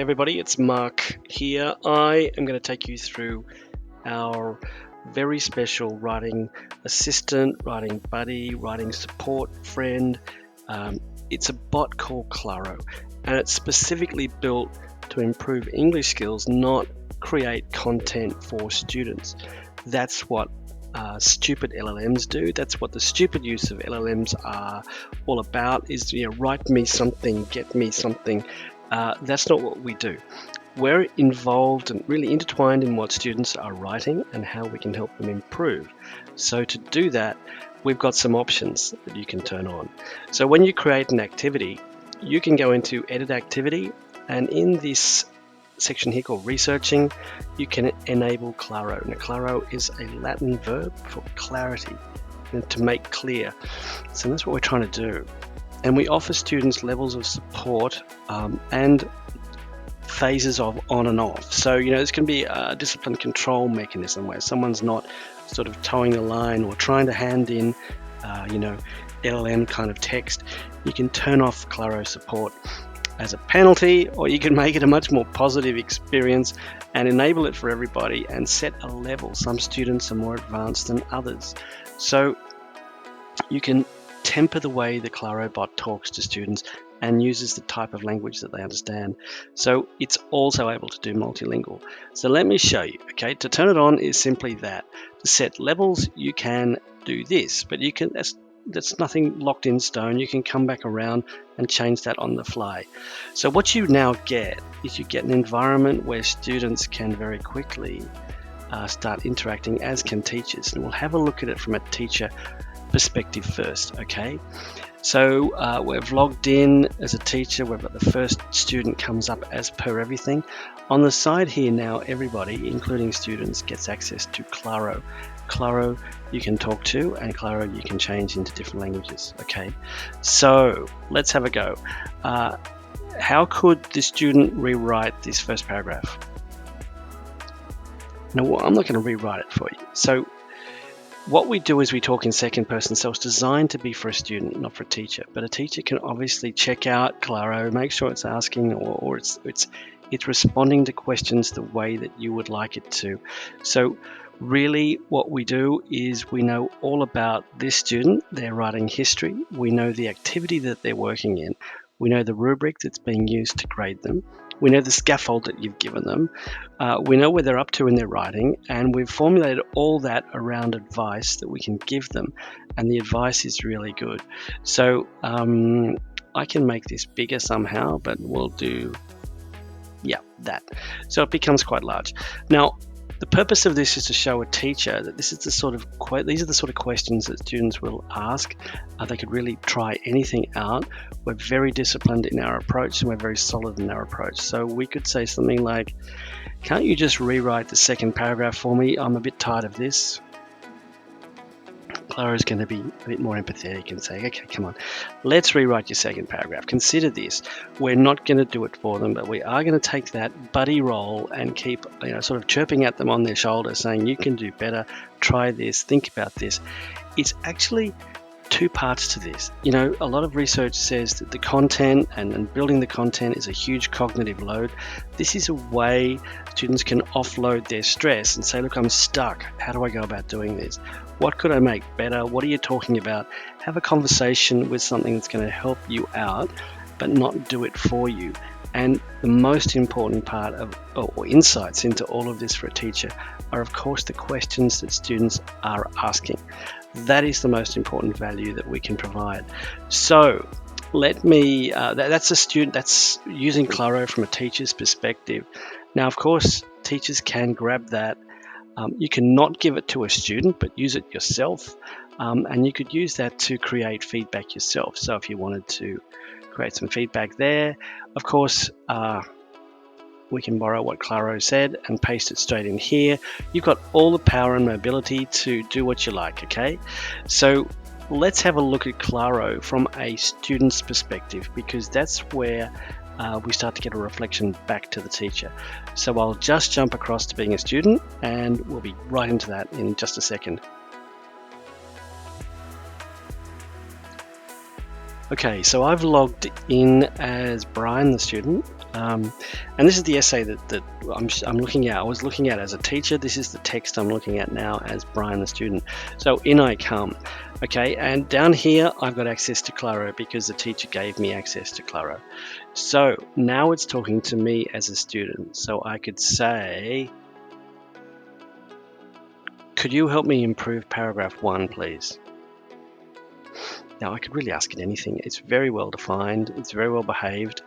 Everybody, it's Mark here. I am going to take you through our very special writing assistant, writing buddy, writing support friend. It's a bot called Claro, and it's specifically built to improve English skills, not create content for students. That's what stupid LLMs do. That's what the stupid use of LLMs are all about, is write me something, get me something. That's not what we do. We're involved and really intertwined in what students are writing and how we can help them improve. So to do that, we've got some options that you can turn on. So when you create an activity, you can go into Edit Activity, and in this section here called Researching, you can enable Claro. Now, Claro is a Latin verb for clarity, to make clear. So that's what we're trying to do. And we offer students levels of support and phases of on and off. So, this can be a discipline control mechanism where someone's not sort of towing the line or trying to hand in, LLM kind of text. You can turn off Claro support as a penalty, or you can make it a much more positive experience and enable it for everybody and set a level. Some students are more advanced than others. So you can temper the way the Claro bot talks to students and uses the type of language that they understand. So it's also able to do multilingual. So let me show you. Okay, to turn it on is simply that. To set levels, you can do this, but you can that's nothing locked in stone. You can come back around and change that on the fly. So what you now get is you get an environment where students can very quickly start interacting, as can teachers. And we'll have a look at it from a teacher perspective first. Okay, so we've logged in as a teacher. We've got the first student comes up as per everything. On the side here now, everybody, including students, gets access to Claro. Claro you can talk to, and Claro you can change into different languages. Okay, so let's have a go. How could the student rewrite this first paragraph? Now, I'm not going to rewrite it for you. So what we do is we talk in second person, so it's designed to be for a student, not for a teacher. But a teacher can obviously check out Claro, make sure it's asking or it's responding to questions the way that you would like it to. So really what we do is we know all about this student, their writing history. We know the activity that they're working in. We know the rubric that's being used to grade them. We know the scaffold that you've given them. We know where they're up to in their writing, and we've formulated all that around advice that we can give them. And the advice is really good. So I can make this bigger somehow, but we'll do, that. So it becomes quite large. Now, the purpose of this is to show a teacher that these are the sort of questions that students will ask. They could really try anything out. We're very disciplined in our approach, and we're very solid in our approach. So we could say something like, can't you just rewrite the second paragraph for me? I'm a bit tired of this. Claro is going to be a bit more empathetic and say, okay, come on, let's rewrite your second paragraph. Consider this. We're not going to do it for them, but we are going to take that buddy role and keep, sort of chirping at them on their shoulder, saying, you can do better, try this, think about this. It's actually two parts to this. A lot of research says that the content and building the content is a huge cognitive load. This is a way students can offload their stress and say, look, I'm stuck. How do I go about doing this? What could I make better? What are you talking about? Have a conversation with something that's going to help you out, but not do it for you. And the most important part of, or insights into all of this for a teacher, are of course the questions that students are asking. That is the most important value that we can provide. So let me, that's using Claro from a teacher's perspective. Now, of course, teachers can grab that. You can not give it to a student, but use it yourself. And you could use that to create feedback yourself. So if you wanted to create some feedback there, of course, we can borrow what Claro said and paste it straight in here. You've got all the power and mobility to do what you like, okay? So let's have a look at Claro from a student's perspective, because that's where we start to get a reflection back to the teacher. So I'll just jump across to being a student, and we'll be right into that in just a second. Okay, so I've logged in as Brian, the student, and this is the essay that I'm looking at. I was looking at as a teacher. This is the text I'm looking at now as Brian, the student. So in I come. Okay, and down here I've got access to Claro because the teacher gave me access to Claro. So now it's talking to me as a student. So I could say, could you help me improve paragraph 1, please? Now I could really ask it anything. It's very well defined. It's very well behaved.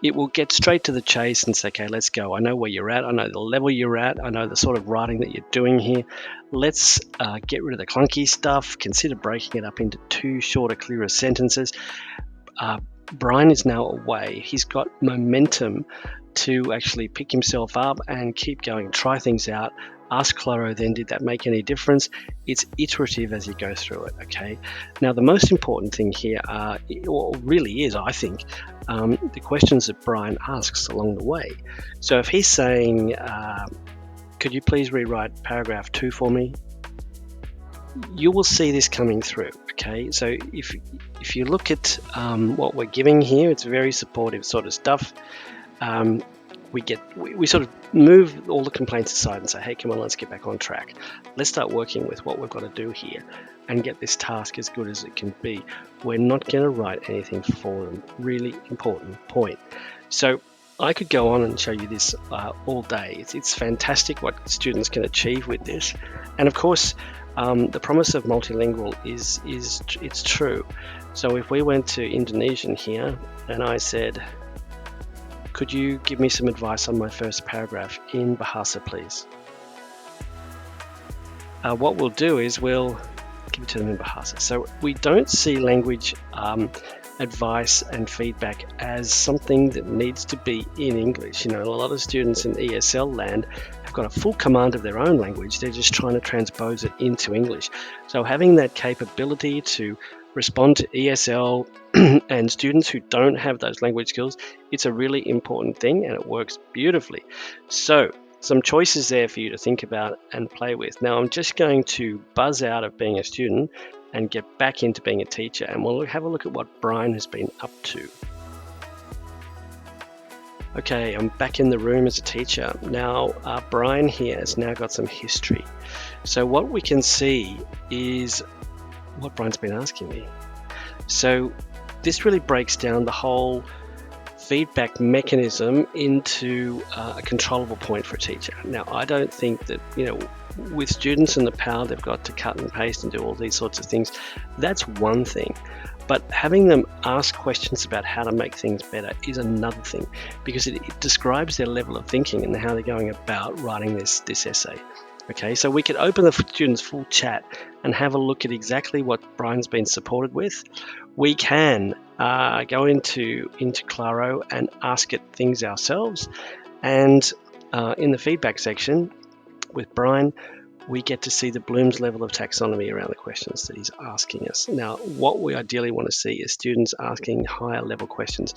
It will get straight to the chase and say, okay, let's go. I know where you're at. I know the level you're at. I know the sort of writing that you're doing here. Let's get rid of the clunky stuff. Consider breaking it up into 2 shorter, clearer sentences. Brian is now away. He's got momentum to actually pick himself up and keep going, try things out. Ask Claro then, did that make any difference? It's iterative as you go through it, okay? Now, the most important thing here really is, I think, the questions that Brian asks along the way. So if he's saying, could you please rewrite paragraph 2 for me? You will see this coming through, okay? So if you look at what we're giving here, it's very supportive sort of stuff. We sort of move all the complaints aside and say, hey, come on, let's get back on track. Let's start working with what we've got to do here and get this task as good as it can be. We're not going to write anything for them. Really important point. So I could go on and show you this all day. It's fantastic what students can achieve with this. And of course, the promise of multilingual it's true. So if we went to Indonesian here and I said, could you give me some advice on my first paragraph in Bahasa, please? What we'll do is we'll give it to them in Bahasa. So we don't see language advice and feedback as something that needs to be in English. You know, a lot of students in ESL land have got a full command of their own language. They're just trying to transpose it into English. So having that capability to respond to ESL and students who don't have those language skills, it's a really important thing and it works beautifully. So some choices there for you to think about and play with. Now I'm just going to buzz out of being a student and get back into being a teacher, and we'll have a look at what Brian has been up to. Okay, I'm back in the room as a teacher. Now Brian here has now got some history. So what we can see is what Brian's been asking me. So this really breaks down the whole feedback mechanism into a controllable point for a teacher. Now, I don't think that, with students and the power they've got to cut and paste and do all these sorts of things, that's one thing. But having them ask questions about how to make things better is another thing, because it describes their level of thinking and how they're going about writing this essay. Okay, so we could open the students' full chat and have a look at exactly what Brian's been supported with. We can go into Claro and ask it things ourselves. And in the feedback section with Brian, we get to see the Bloom's level of taxonomy around the questions that he's asking us. Now, what we ideally want to see is students asking higher level questions,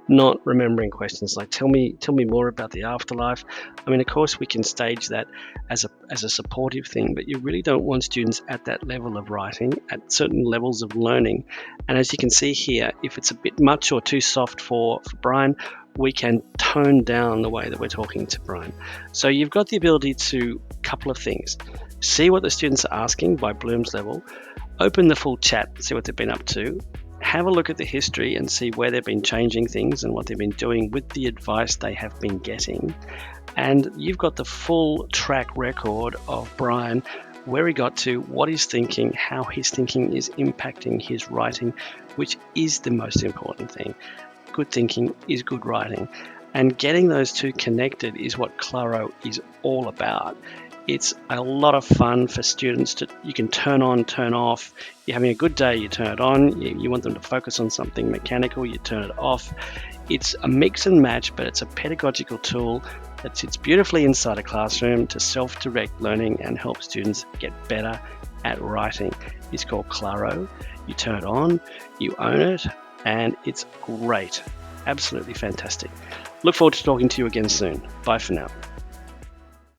not remembering questions like, tell me more about the afterlife. I mean, of course, we can stage that as a supportive thing, but you really don't want students at that level of writing, at certain levels of learning. And as you can see here, if it's a bit much or too soft for Brian, we can tone down the way that we're talking to Brian. So you've got the ability to couple of things. See what the students are asking by Bloom's level, open the full chat, see what they've been up to, have a look at the history and see where they've been changing things and what they've been doing with the advice they have been getting. And you've got the full track record of Brian, where he got to, what he's thinking, how his thinking is impacting his writing, which is the most important thing. Good thinking is good writing. And getting those two connected is what Claro is all about. It's a lot of fun for students you can turn on, turn off. You're having a good day, you turn it on. You want them to focus on something mechanical, you turn it off. It's a mix and match, but it's a pedagogical tool that sits beautifully inside a classroom to self-direct learning and help students get better at writing. It's called Claro. You turn it on, you own it, and it's great. Absolutely fantastic. Look forward to talking to you again soon. Bye for now.